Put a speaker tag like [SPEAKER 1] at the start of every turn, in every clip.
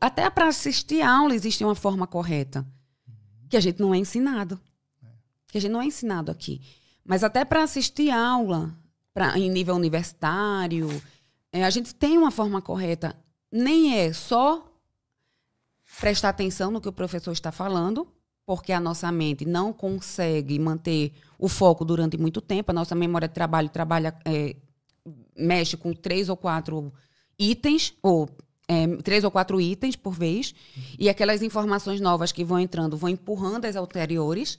[SPEAKER 1] Até para assistir aula existe uma forma correta. Que a gente não é ensinado. Que a gente não é ensinado aqui. Mas até para assistir aula, em nível universitário, a gente tem uma forma correta. Nem é só prestar atenção no que o professor está falando, porque a nossa mente não consegue manter o foco durante muito tempo. A nossa memória de trabalho mexe com 3 ou 4 itens, ou 3 ou 4 itens por vez, e aquelas informações novas que vão entrando vão empurrando as anteriores.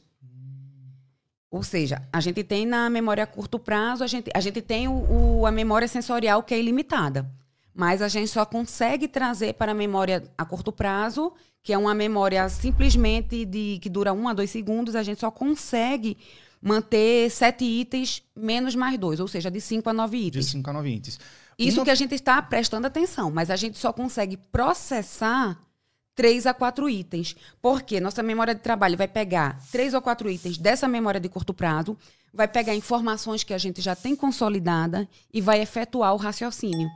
[SPEAKER 1] Ou seja, a gente tem na memória a curto prazo, a gente tem a memória sensorial que é ilimitada. Mas a gente só consegue trazer para a memória a curto prazo, que é uma memória simplesmente que dura 1 a 2 segundos, a gente só consegue manter 7 itens menos mais 2, ou seja, de 5 a 9 itens.
[SPEAKER 2] De 5 a 9 itens.
[SPEAKER 1] Isso que a gente está prestando atenção, mas a gente só consegue processar 3 a 4 itens. Porque nossa memória de trabalho vai pegar 3 ou 4 itens dessa memória de curto prazo, vai pegar informações que a gente já tem consolidada e vai efetuar o raciocínio.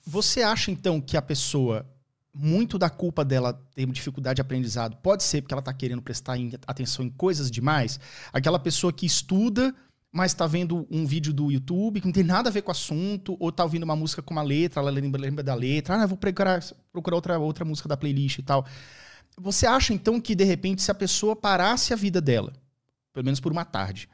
[SPEAKER 2] Você acha, então, que a pessoa, muito da culpa dela ter dificuldade de aprendizado, pode ser porque ela está querendo prestar atenção em coisas demais? Aquela pessoa que estuda, mas está vendo um vídeo do YouTube que não tem nada a ver com o assunto, ou está ouvindo uma música com uma letra, ela lembra da letra, vou procurar outra música da playlist e tal. Você acha, então, que, de repente, se a pessoa parasse a vida dela, pelo menos por uma tarde,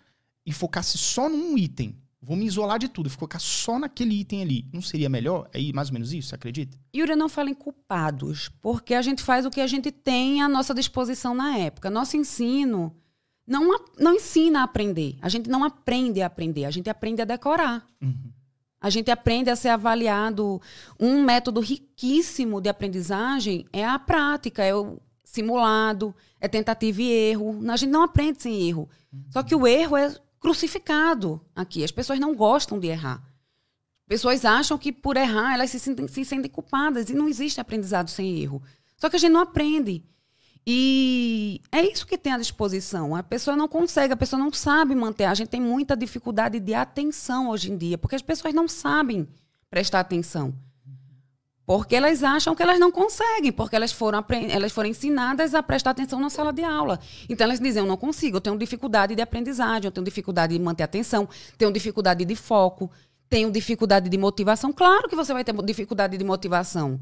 [SPEAKER 2] e focasse só num item, vou me isolar de tudo, focar só naquele item ali, não seria melhor? É mais ou menos isso, você acredita?
[SPEAKER 1] Yuri, não fala em culpados, porque a gente faz o que a gente tem à nossa disposição na época. Nosso ensino não ensina a aprender. A gente não aprende a aprender, a gente aprende a decorar.
[SPEAKER 2] Uhum.
[SPEAKER 1] A gente aprende a ser avaliado. Um método riquíssimo de aprendizagem é a prática, é o simulado, é tentativa e erro. A gente não aprende sem erro.
[SPEAKER 2] Uhum.
[SPEAKER 1] Só que o erro é crucificado aqui. As pessoas não gostam de errar. Pessoas acham que por errar elas se sentem culpadas e não existe aprendizado sem erro. Só que a gente não aprende. E é isso que tem à disposição. A pessoa não consegue, a pessoa não sabe manter. A gente tem muita dificuldade de atenção hoje em dia, porque as pessoas não sabem prestar atenção. Porque elas acham que elas não conseguem, porque elas foram ensinadas a prestar atenção na sala de aula. Então elas dizem, eu não consigo, eu tenho dificuldade de aprendizagem, eu tenho dificuldade de manter atenção, tenho dificuldade de foco, tenho dificuldade de motivação. Claro que você vai ter dificuldade de motivação.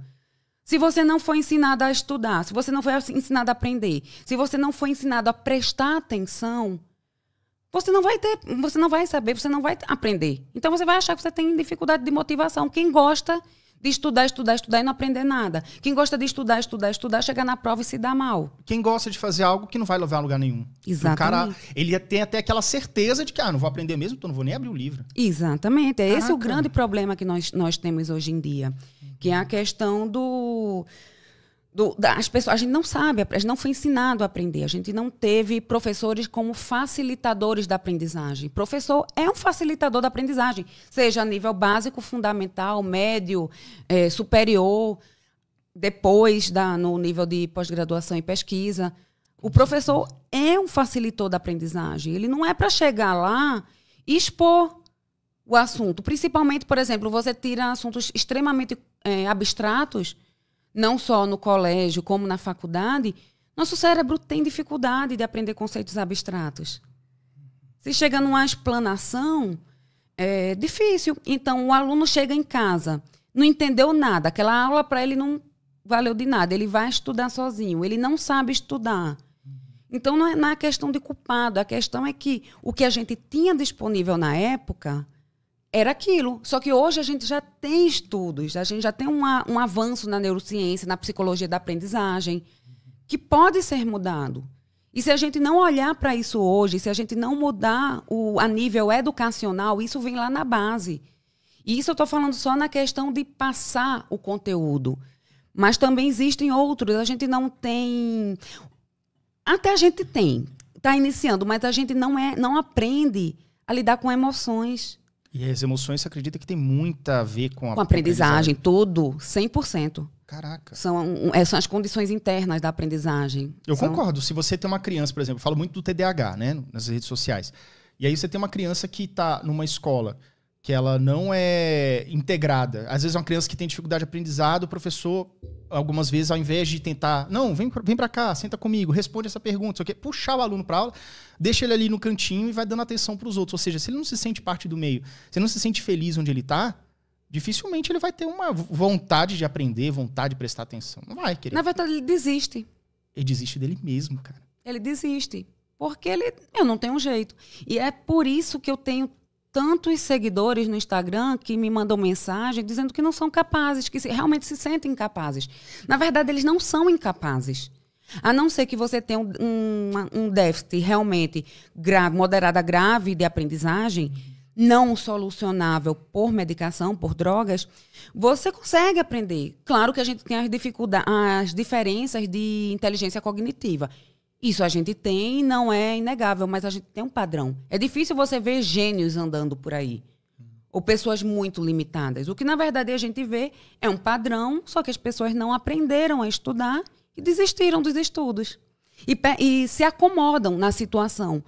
[SPEAKER 1] Se você não foi ensinado a estudar, se você não foi ensinado a aprender, se você não foi ensinado a prestar atenção, você não vai saber, você não vai aprender. Então você vai achar que você tem dificuldade de motivação. Quem gosta de estudar e não aprender nada. Quem gosta de estudar, chegar na prova e se dar mal.
[SPEAKER 2] Quem gosta de fazer algo que não vai levar a lugar nenhum.
[SPEAKER 1] Exatamente.
[SPEAKER 2] O cara, ele tem até aquela certeza de que, não vou aprender mesmo, então não vou nem abrir o livro.
[SPEAKER 1] Exatamente. Esse é o grande problema que nós temos hoje em dia. Que é a questão das pessoas. A gente não sabe, a gente não foi ensinado a aprender. A gente não teve professores como facilitadores da aprendizagem. Professor é um facilitador da aprendizagem, seja a nível básico, fundamental, médio, superior, depois no nível de pós-graduação e pesquisa. O professor é um facilitador da aprendizagem. Ele não é para chegar lá e expor o assunto. Principalmente, por exemplo, você tira assuntos extremamente abstratos, não só no colégio, como na faculdade, nosso cérebro tem dificuldade de aprender conceitos abstratos. Se chega numa explanação, é difícil. Então, o aluno chega em casa, não entendeu nada, aquela aula para ele não valeu de nada, ele vai estudar sozinho, ele não sabe estudar. Então, não é questão de culpado, a questão é que o que a gente tinha disponível na época era aquilo. Só que hoje a gente já tem estudos, a gente já tem um avanço na neurociência, na psicologia da aprendizagem, que pode ser mudado. E se a gente não olhar para isso hoje, se a gente não mudar a nível educacional, isso vem lá na base. E isso eu estou falando só na questão de passar o conteúdo. Mas também existem outros. A gente não tem... Até a gente tem. Está iniciando, mas a gente não aprende a lidar com emoções.
[SPEAKER 2] E as emoções, você acredita que tem muito a ver com a
[SPEAKER 1] aprendizagem? Tudo, 100%.
[SPEAKER 2] Caraca.
[SPEAKER 1] São as condições internas da aprendizagem.
[SPEAKER 2] Eu concordo. Se você tem uma criança, por exemplo, eu falo muito do TDAH, né, nas redes sociais. E aí você tem uma criança que está numa escola que ela não é integrada. Às vezes é uma criança que tem dificuldade de aprendizado, o professor, algumas vezes, ao invés de tentar, não, vem pra cá, senta comigo, responde essa pergunta, sei o quê, puxar o aluno pra aula, deixa ele ali no cantinho e vai dando atenção pros outros. Ou seja, se ele não se sente parte do meio, se ele não se sente feliz onde ele tá, dificilmente ele vai ter uma vontade de aprender, vontade de prestar atenção. Não vai querer.
[SPEAKER 1] Na verdade, ele desiste.
[SPEAKER 2] Ele desiste dele mesmo, cara.
[SPEAKER 1] Ele desiste. Porque eu não tenho jeito. E é por isso que eu tenho tantos seguidores no Instagram que me mandam mensagem dizendo que não são capazes, que realmente se sentem incapazes. Na verdade, eles não são incapazes. A não ser que você tenha um déficit realmente grave, moderado a grave de aprendizagem, não solucionável por medicação, por drogas, você consegue aprender. Claro que a gente tem as diferenças de inteligência cognitiva. Isso a gente tem, não é inegável, mas a gente tem um padrão. É difícil você ver gênios andando por aí. Ou pessoas muito limitadas. O que, na verdade, a gente vê é um padrão, só que as pessoas não aprenderam a estudar e desistiram dos estudos. E se acomodam na situação.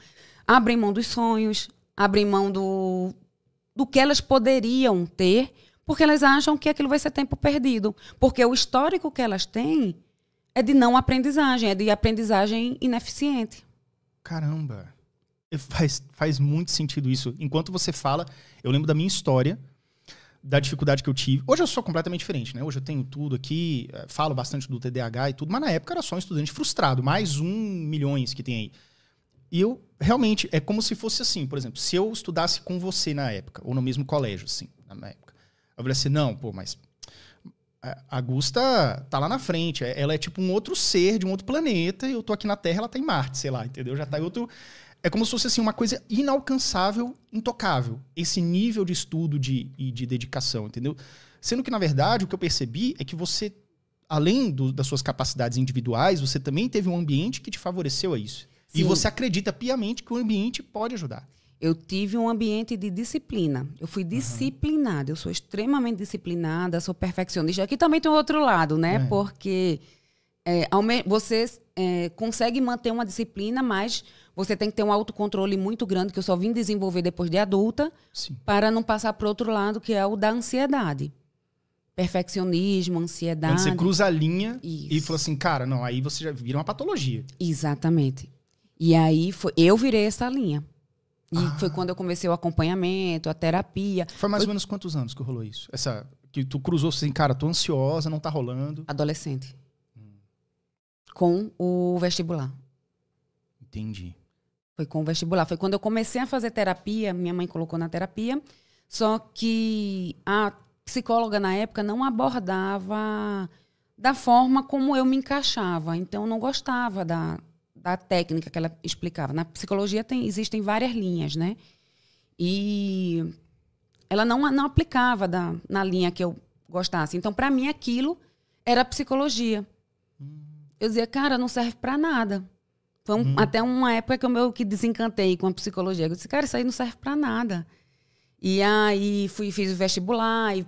[SPEAKER 1] Abrem mão dos sonhos, abrem mão do que elas poderiam ter, porque elas acham que aquilo vai ser tempo perdido. Porque o histórico que elas têm é de não aprendizagem, é de aprendizagem ineficiente.
[SPEAKER 2] Caramba. Faz muito sentido isso. Enquanto você fala, eu lembro da minha história, da dificuldade que eu tive. Hoje eu sou completamente diferente, né? Hoje eu tenho tudo aqui, falo bastante do TDAH e tudo, mas na época era só um estudante frustrado, mais 1 milhões que tem aí. E eu, realmente, é como se fosse assim, por exemplo, se eu estudasse com você na época, ou no mesmo colégio, assim, na época. Eu falei assim, não, pô, mas a Gusta tá lá na frente, ela é tipo um outro ser de um outro planeta, e eu tô aqui na Terra, ela tá em Marte, sei lá, entendeu? Já tá em outro... É como se fosse assim, uma coisa inalcançável, intocável, esse nível de estudo e de dedicação, entendeu? Sendo que, na verdade, o que eu percebi é que você, além das suas capacidades individuais, você também teve um ambiente que te favoreceu a isso. Sim. E você acredita piamente que o ambiente pode ajudar.
[SPEAKER 1] Eu tive um ambiente de disciplina. Eu fui disciplinada. Eu sou extremamente disciplinada, sou perfeccionista. Aqui também tem o outro lado, né? Porque você consegue manter uma disciplina, mas você tem que ter um autocontrole muito grande, que eu só vim desenvolver depois de adulta, sim, para não passar para o outro lado, que é o da ansiedade. Perfeccionismo, ansiedade.
[SPEAKER 2] Quando você cruza a linha
[SPEAKER 1] isso,
[SPEAKER 2] e fala assim, cara, não, aí você já vira uma patologia.
[SPEAKER 1] Exatamente. E aí eu virei essa linha. E foi quando eu comecei o acompanhamento, a terapia.
[SPEAKER 2] Foi mais ou menos quantos anos que rolou isso? Que tu cruzou assim, cara, tô ansiosa, não tá rolando.
[SPEAKER 1] Adolescente. Com o vestibular.
[SPEAKER 2] Entendi.
[SPEAKER 1] Foi com o vestibular. Foi quando eu comecei a fazer terapia, minha mãe colocou na terapia, só que a psicóloga na época não abordava da forma como eu me encaixava. Então eu não gostava da técnica que ela explicava. Na psicologia existem várias linhas, né? E ela não aplicava na linha que eu gostasse. Então, para mim, aquilo era psicologia. Eu dizia, cara, não serve para nada. Foi até uma época que eu desencantei com a psicologia. Eu disse, cara, isso aí não serve para nada. E aí fiz o vestibular e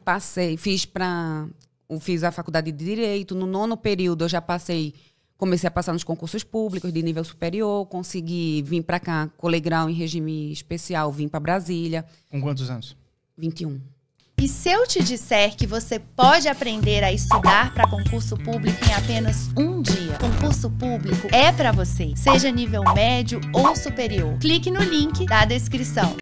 [SPEAKER 1] fiz a faculdade de Direito. No 9º período eu já comecei a passar nos concursos públicos de nível superior, consegui vir para cá, colegial em regime especial, vim para Brasília.
[SPEAKER 2] Com quantos anos?
[SPEAKER 1] 21.
[SPEAKER 3] E se eu te disser que você pode aprender a estudar para concurso público em apenas um dia? Concurso público é para você, seja nível médio ou superior. Clique no link da descrição.